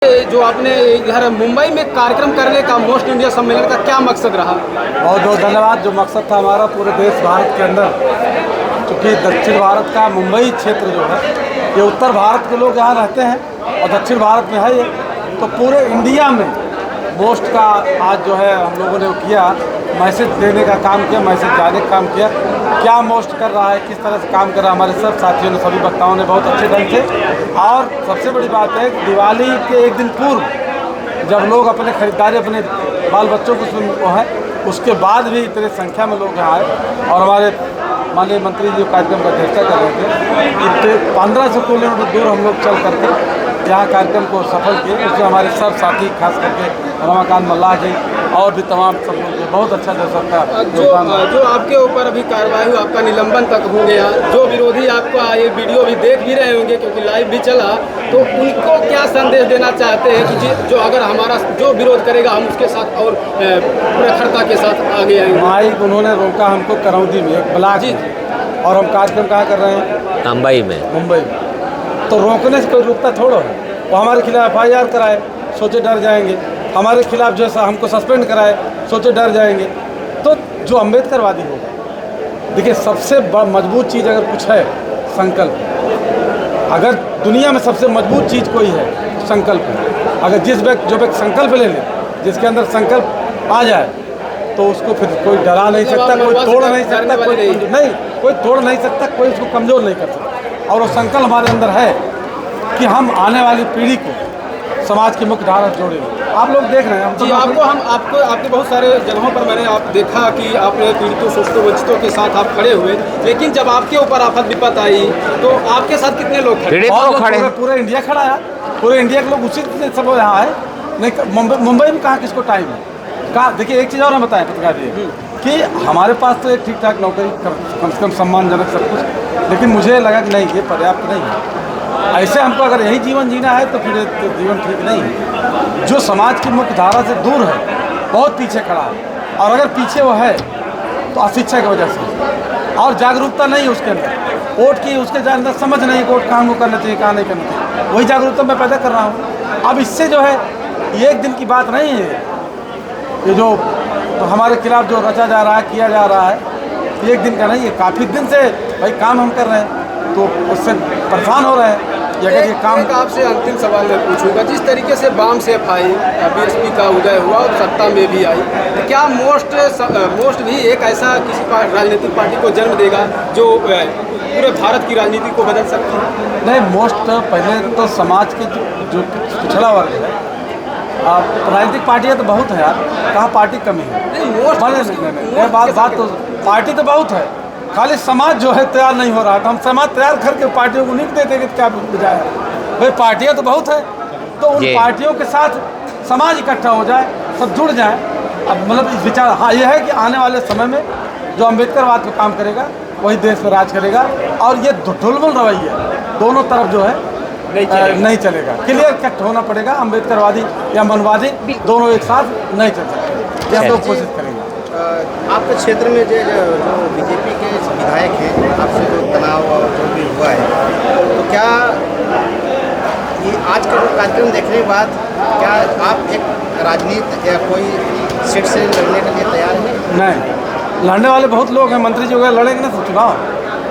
जो आपने इधर मुंबई में कार्यक्रम करने का मोस्ट इंडिया सम्मेलन का क्या मकसद रहा? बहुत बहुत धन्यवाद। जो मकसद था हमारा पूरे देश भारत के अंदर, क्योंकि दक्षिण भारत का मुंबई क्षेत्र जो है ये उत्तर भारत के लोग यहाँ रहते हैं और दक्षिण भारत में है ये, तो पूरे इंडिया में मोस्ट का आज जो है हम लोगों ने किया, मैसेज देने का काम किया, मैसेज जाने का काम किया, क्या मोस्ट कर रहा है, किस तरह से काम कर रहा है। हमारे सब साथियों ने, सभी वक्ताओं ने बहुत अच्छे ढंग से, और सबसे बड़ी बात है कि दिवाली के एक दिन पूर्व जब लोग अपने खरीदारी अपने बाल बच्चों को वो है, उसके बाद भी इतने संख्या में लोग यहाँ आए और हमारे माननीय मंत्री जी कार्यक्रम का अध्यक्षता कर रहे थे। 1500 किलोमीटर दूर हम लोग चल करके यहाँ कार्यक्रम को सफल किए। उसमें हमारे सब साथी, खास करके रमाकांत मल्लाह जी और भी तमाम सब लोग बहुत अच्छा दे सकता है। जो आपके ऊपर अभी कार्रवाई हुई, आपका निलंबन तक हो गया, जो विरोधी आपका ये वीडियो भी देख भी रहे होंगे क्योंकि लाइव भी चला, तो उनको क्या संदेश देना चाहते हैं कि जो अगर हमारा जो विरोध करेगा हम उसके साथ और प्रखरता के साथ आगे आएंगे? माइक उन्होंने रोका हमको करौंदी में, एक ब्लॉक जी, और हम कार्यक्रम कहाँ कर रहे हैं? मुंबई में। मुंबई। तो रोकने से कोई रुकता थोड़ा है। वो हमारे खिलाफ FIR कराए, सोचे डर जाएंगे, हमारे खिलाफ जो है हमको सस्पेंड कराए, सोचे डर जाएंगे। तो जो अम्बेडकरवादी होगा, देखिए सबसे मजबूत चीज़ अगर कुछ है, संकल्प। अगर दुनिया में सबसे मजबूत चीज़ कोई है, संकल्प है। अगर जो व्यक्ति संकल्प ले ले, जिसके अंदर संकल्प आ जाए, तो उसको फिर कोई डरा नहीं सकता, कोई तोड़ नहीं सकता, कोई तोड़ नहीं सकता, कोई उसको कमज़ोर नहीं कर सकता। और वो संकल्प हमारे अंदर है कि हम आने वाली पीढ़ी को समाज की मुख्य धारा जोड़ेंगे। आप लोग देख रहे हैं जी, आपके बहुत सारे जगहों पर मैंने देखा कि आपने पीड़ितों, शोषितों, वंचितों के साथ आप खड़े हुए, लेकिन जब आपके ऊपर आफत विपत आई तो आपके साथ कितने लोग खड़े? पूरा इंडिया खड़ा है, पूरे इंडिया के लोग उसी सब यहाँ आए। नहीं, मुंबई में कहाँ किसको टाइम है? कहाँ? देखिए एक चीज़ और हम बताएं पत्रकार जी कि हमारे पास तो एक ठीक ठाक नौकरी, कम से कम सम्मानजनक सब कुछ, लेकिन मुझे लगा कि नहीं, ये पर्याप्त नहीं है। ऐसे हमको अगर यही जीवन जीना है तो फिर तो जीवन ठीक नहीं है। जो समाज की मुख्य धारा से दूर है, बहुत पीछे खड़ा है, और अगर पीछे वो है तो अशिक्षा की वजह से, और जागरूकता नहीं है उसके अंदर, वोट की उसके अंदर समझ नहीं, वोट कहाँ को करना चाहिए, कहाँ नहीं करना चाहिए, वही जागरूकता मैं पैदा कर रहा हूँ। अब इससे जो है ये एक दिन की बात नहीं है, ये जो तो हमारे खिलाफ जो रचा जा रहा है, किया जा रहा है, ये एक दिन का नहीं है, काफ़ी दिन से भाई काम हम कर रहे हैं, तो उससे परेशान हो रहे हैं। अगर ये काम आपसे अंतिम सवाल मैं पूछूंगा, जिस तरीके से वाम से आई, BSP का उदय हुआ और सत्ता में भी आई, तो क्या मोस्ट भी एक ऐसा किसी राजनीतिक पार्टी को जन्म देगा जो पूरे भारत की राजनीति को बदल सकती है? नहीं, मोस्ट पहले तो समाज के जो पिछड़ा वर्ग है, राजनीतिक पार्टियाँ तो बहुत है यार, कहाँ पार्टी कमी है? नहीं, बात तो पार्टी तो बहुत है, खाली समाज जो है तैयार नहीं हो रहा है। तो हम समाज तैयार करके पार्टियों को नहीं देते कि क्या बुझाया भाई, पार्टियाँ तो बहुत है, तो उन पार्टियों के साथ समाज इकट्ठा हो जाए, सब जुड़ जाए। अब मतलब इस विचार, हाँ ये है कि आने वाले समय में जो अम्बेडकरवाद पर काम करेगा वही देश में राज करेगा, और ये ढुलमुल रवैया दोनों तरफ जो है नहीं चलेगा। क्लियर कट होना पड़ेगा, अम्बेडकरवादी या मनवादी दोनों एक साथ नहीं चल सकते, हम लोग कोशिश करेंगे। आपके क्षेत्र में जो BJP के विधायक हैं, आपसे जो तनाव और जो भी हुआ है, तो क्या ये आज का कार्यक्रम देखने के बाद क्या आप एक राजनीति या कोई सीट से लड़ने के लिए तैयार हैं? नहीं, लड़ने वाले बहुत लोग हैं, मंत्री जी वगैरह लड़ेंगे ना चुनाव,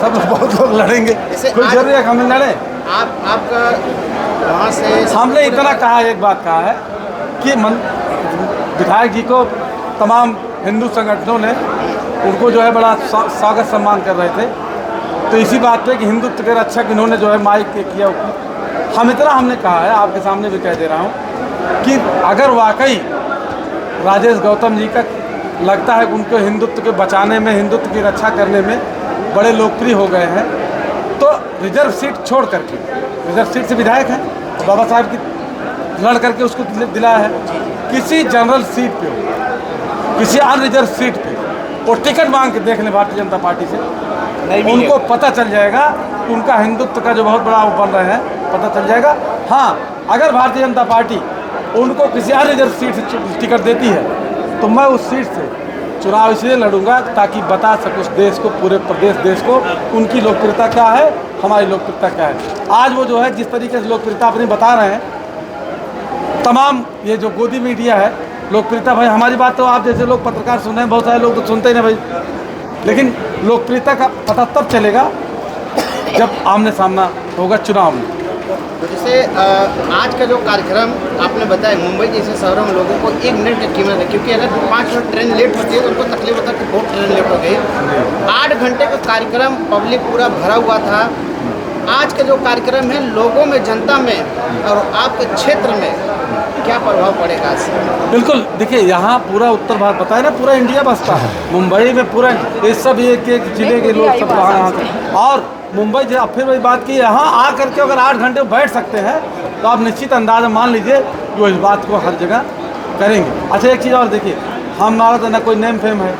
सब बहुत लोग लड़ेंगे, कोई जरूरी है हम लड़े? आपका वहाँ से हमने इतना कहा, एक बात कहा है कि विधायक जी को तमाम हिंदू संगठनों ने उनको जो है बड़ा स्वागत सम्मान कर रहे थे, तो इसी बात पे कि हिंदुत्व के रक्षक इन्होंने जो है माइक के किया। हमने कहा है, आपके सामने भी कह दे रहा हूँ कि अगर वाकई राजेश गौतम जी का लगता है कि उनको हिंदुत्व के बचाने में, हिंदुत्व की रक्षा करने में बड़े लोकप्रिय हो गए हैं, तो रिजर्व सीट छोड़ करके, रिजर्व सीट से विधायक हैं, बाबा साहब की लड़ करके उसको दिलाया है, किसी जनरल सीट पे, किसी अनरिजर्व सीट पे वो टिकट मांग के देख लें भारतीय जनता पार्टी से, उनको पता चल जाएगा कि उनका हिंदुत्व का जो बहुत बड़ा वो बन रहे हैं, पता चल जाएगा। हाँ, अगर भारतीय जनता पार्टी उनको किसी अनरिजर्व सीट से टिकट देती है तो मैं उस सीट से चुनाव इसलिए लड़ूंगा ताकि बता सकूँ उस देश को, पूरे प्रदेश देश को, उनकी लोकप्रियता क्या है, हमारी लोकप्रियता क्या है। आज वो जो है जिस तरीके से लोकप्रियता अपनी बता रहे हैं, तमाम ये जो गोदी मीडिया है, लोकप्रियता, भाई हमारी बात तो आप जैसे लोग पत्रकार सुन रहे हैं, बहुत सारे लोग तो सुनते ही नहीं भाई, लेकिन लोकप्रियता का पता तब चलेगा जब आमने सामना होगा चुनाव में। तो जैसे आज का जो कार्यक्रम आपने बताया, मुंबई जैसे शहरों में लोगों को 1 मिनट की कीमत है, क्योंकि अगर 5 मिनट ट्रेन लेट होती है तो उनको तकलीफ होता है कि बहुत ट्रेन लेट हो गई। 8 घंटे का कार्यक्रम, पब्लिक पूरा भरा हुआ था। आज का जो कार्यक्रम है, लोगों में, जनता में और आपके क्षेत्र में क्या प्रभाव पड़ेगा इससे? बिल्कुल, देखिए यहाँ पूरा उत्तर भारत बताया ना, पूरा इंडिया बसता है मुंबई में, पूरा ये सब एक एक जिले के लोग सब वहाँ से, और मुंबई जो फिर वही बात की, यहाँ आ करके अगर 8 घंटे बैठ सकते हैं तो आप निश्चित अंदाज़ा मान लीजिए कि वो इस बात को हर जगह करेंगे। अच्छा, एक चीज़ और देखिए, हमारा तो ना कोई नेम फेम है,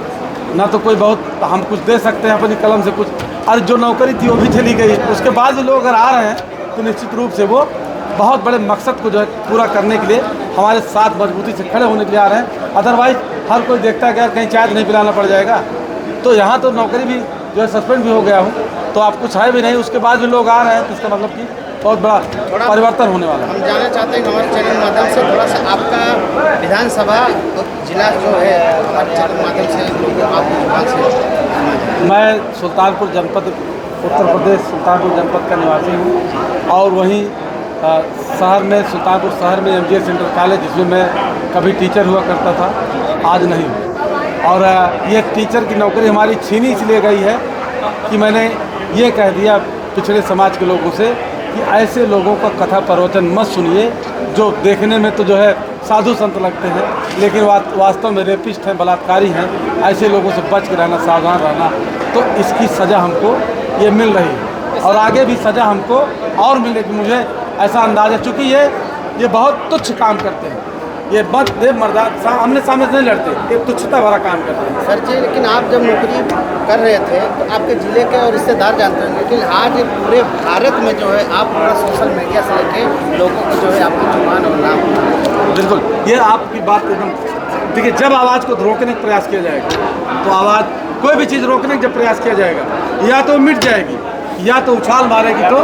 ना तो कोई बहुत हम कुछ दे सकते हैं अपनी कलम से कुछ, और जो नौकरी थी वो भी चली गई, उसके बाद भी लोग अगर आ रहे हैं तो निश्चित रूप से वो बहुत बड़े मकसद को जो है पूरा करने के लिए हमारे साथ मजबूती से खड़े होने के लिए आ रहे हैं। अदरवाइज हर कोई देखता है कि यार कहीं चाय नहीं पिलाना पड़ जाएगा, तो यहाँ तो नौकरी भी जो है सस्पेंड भी हो गया हूँ, तो आप कुछ है भी नहीं, उसके बाद भी लोग आ रहे हैं, तो इसका मतलब कि बहुत बड़ा परिवर्तन होने वाला है। हम जानना चाहते हैं कि हमारे चैनल के माध्यम से थोड़ा सा आपका विधानसभा जिला जो है, हमारे चैनल के माध्यम से लोगों आपकी जुबान से। मैं सुल्तानपुर जनपद, उत्तर प्रदेश सुल्तानपुर जनपद का निवासी हूँ, और वहीं शहर में, सुल्तानपुर शहर में MGS इंटर कॉलेज, जिसमें मैं कभी टीचर हुआ करता था, आज नहीं हूँ। और ये टीचर की नौकरी हमारी छीनी इसलिए गई है कि मैंने ये कह दिया पिछड़े समाज के लोगों से कि ऐसे लोगों का कथा प्रवचन मत सुनिए जो देखने में तो जो है साधु संत लगते हैं, लेकिन वास्तव में रेपिस्ट हैं, बलात्कारी हैं। ऐसे लोगों से बच के रहना, सावधान रहना। तो इसकी सज़ा हमको ये मिल रही है, और आगे भी सज़ा हमको और मिलेगी, मुझे ऐसा अंदाज़ है। चूँकि ये बहुत तुच्छ काम करते हैं, ये बद मर्दा आमने सामने से नहीं लड़ते, ये तुच्छता भरा काम करते हैं। सर जी, लेकिन आप जब नौकरी कर रहे थे तो आपके ज़िले के और रिश्तेदार जानते होंगे, लेकिन आज पूरे भारत में जो है आप पूरा सोशल मीडिया से लेके लोगों को जो है आपकी जुबान और नाम। बिल्कुल, ये आपकी बात एकदम, देखिए जब आवाज़ को रोकने का प्रयास किया जाएगा, तो आवाज़, कोई भी चीज़ रोकने का जब प्रयास किया जाएगा, या तो मिट जाएगी या तो उछाल मारेगी। तो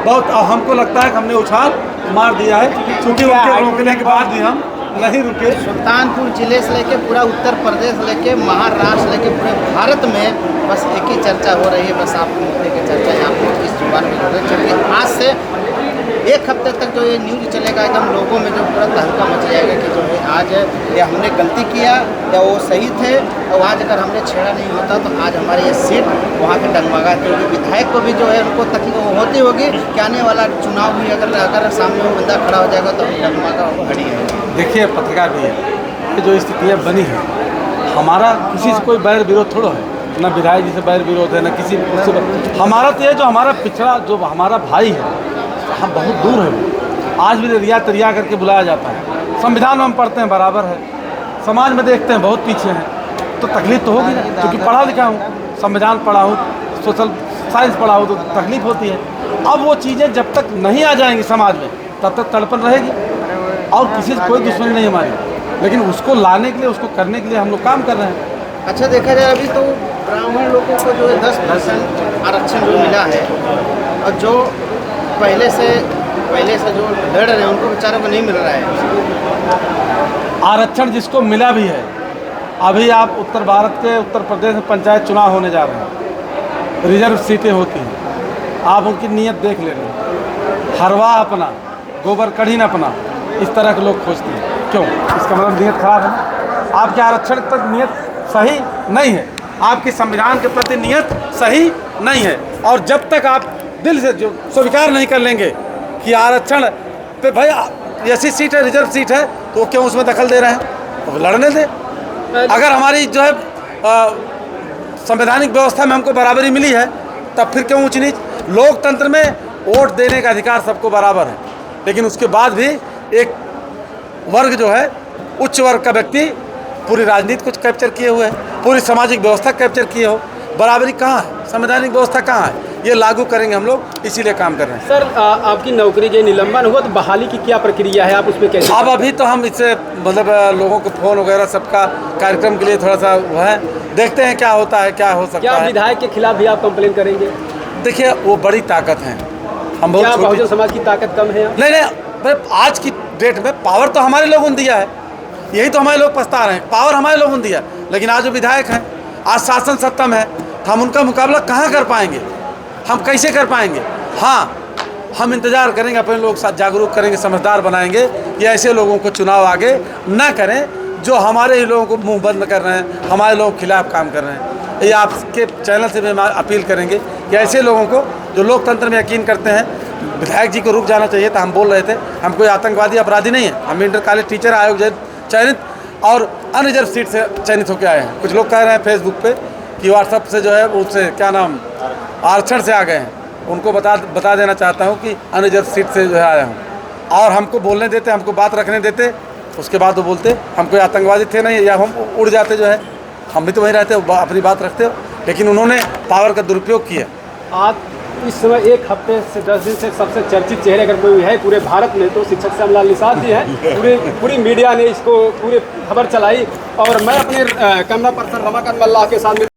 बहुत हमको लगता है कि हमने उछाल मार दिया है, क्योंकि उनके रोकने के बाद भी हम नहीं रुके। सुल्तानपुर जिले से लेके पूरा उत्तर प्रदेश से लेके महाराष्ट्र लेके पूरे भारत में बस एक ही चर्चा हो रही है, बस आपके मुद्दे की चर्चा यहाँ पर इस जुबान में हो रही है। क्योंकि आज से 1 हफ्ते तक जो ये न्यूज़ चलेगा, एकदम लोगों में जो पूरा तहलका मच जाएगा कि जो है आज या हमने गलती किया या वो सही थे, और आज अगर हमने छेड़ा नहीं होता तो आज हमारी ये सीट वहाँ के डगमगाती होगी। विधायक को भी जो है उनको तकलीफ होती होगी कि आने वाला चुनाव भी अगर सामने वो बंदा खड़ा हो जाएगा तो डगमगा खड़ी है। देखिए पत्रकार भी है, ये जो स्थितियाँ बनी है, हमारा किसी से कोई बैर विरोध थोड़ा है, ना विधायक जी से बैर विरोध है, ना किसी उससे। हमारा तो ये जो हमारा पिछड़ा जो हमारा भाई है, हम बहुत दूर है, वो आज भी रिया तरिया करके बुलाया जाता है। संविधान में हम पढ़ते हैं बराबर है, समाज में देखते हैं बहुत पीछे हैं, तो तकलीफ तो होगी ना, क्योंकि पढ़ा लिखा हूँ, संविधान पढ़ा हूँ, सोशल साइंस पढ़ा हूँ, तो तकलीफ होती है। अब वो चीज़ें जब तक नहीं आ जाएंगी समाज में, तब तक तड़पन रहेगी, और किसी से कोई दुश्मनी नहीं हमारी, लेकिन उसको लाने के लिए, उसको करने के लिए हम लोग काम कर रहे हैं। अच्छा, देखा जाए अभी तो ब्राह्मण लोगों को जो है 10% आरक्षण जो मिला है, और जो पहले से जो लड़ रहे हैं उनको बेचारों को नहीं मिल रहा है। आरक्षण जिसको मिला भी है, अभी आप उत्तर भारत के उत्तर प्रदेश में पंचायत चुनाव होने जा रहे हैं, रिजर्व सीटें होती हैं, आप उनकी नीयत देख ले रहे हैं, हरवा अपना, गोबर कढ़ीन अपना, इस तरह के लोग खोजते हैं। क्यों? इसका मतलब नीयत खराब है ना, आपके आरक्षण तक नीयत सही नहीं है, आपके संविधान के प्रति नीयत सही नहीं है, और जब तक आप दिल से जो स्वीकार नहीं कर लेंगे कि आरक्षण पे भाई ऐसी सीट है, रिजर्व सीट है, तो क्यों उसमें दखल दे रहे हैं? तो लड़ने दे। अगर हमारी जो है संवैधानिक व्यवस्था में हमको बराबरी मिली है, तब फिर क्यों ऊंच नीच? लोकतंत्र में वोट देने का अधिकार सबको बराबर है, लेकिन उसके बाद भी एक वर्ग जो है, उच्च वर्ग का व्यक्ति पूरी राजनीति को कैप्चर किए हुए है, पूरी सामाजिक व्यवस्था कैप्चर किए हो। बराबरी कहाँ है? संवैधानिक व्यवस्था कहाँ है? ये लागू करेंगे हम लोग, इसीलिए काम कर रहे हैं। सर, आपकी नौकरी जो निलंबन हुआ, तो बहाली की क्या प्रक्रिया है, आप उसमें कैसे? अब अभी तो हम इससे मतलब लोगों को फ़ोन वगैरह सबका कार्यक्रम के लिए थोड़ा सा वो है, देखते हैं क्या होता है, क्या हो सकता क्या है। विधायक के खिलाफ भी आप कंप्लेन करेंगे? देखिए वो बड़ी ताकत है, हम बहुत बहुजन समाज की ताकत कम है? नहीं, आज की डेट में पावर तो हमारे लोगों ने दिया है, यही तो हमारे लोग पछता रहे हैं, पावर हमारे लोगों ने दिया। लेकिन आज जो विधायक हैं, आज शासन सत्ता में है, तो हम उनका मुकाबला कहाँ कर पाएंगे, हम कैसे कर पाएंगे। हाँ, हम इंतज़ार करेंगे, अपने लोग साथ जागरूक करेंगे, समझदार बनाएंगे कि ऐसे लोगों को चुनाव आगे ना करें जो हमारे ही लोगों को मुंह बंद कर रहे हैं, हमारे लोगों के खिलाफ काम कर रहे हैं। ये आपके चैनल से भी हम अपील करेंगे कि ऐसे लोगों को जो लोकतंत्र में यकीन करते हैं, विधायक जी को रुक जाना चाहिए था। हम बोल रहे थे हम कोई आतंकवादी अपराधी नहीं है, हम इंटर कॉलेज टीचर आयोग चयनित और अनरिजर्व सीट से चयनित होकर आए हैं। कुछ लोग कह रहे हैं फेसबुक पे कि व्हाट्सएप से जो है उससे क्या नाम आरक्षण से आ गए हैं, उनको बता देना चाहता हूँ कि अनरिजर्व सीट से जो है आया हूँ। और हमको बोलने देते, हमको बात रखने देते, उसके बाद वो बोलते हम कोई आतंकवादी थे नहीं, या हम उड़ जाते जो है, हम भी तो वहीं रहते, अपनी बात रखते हो। लेकिन उन्होंने पावर का दुरुपयोग किया। आज इस समय एक हफ्ते से 10 दिन से सबसे चर्चित चेहरे अगर कोई है पूरे भारत में तो शिक्षक श्यामलाल निषाद जी हैं। पूरी मीडिया ने इसको पूरी खबर चलाई और मैं अपने कैमरा पर्सन रमाकांत मल्लाह के साथ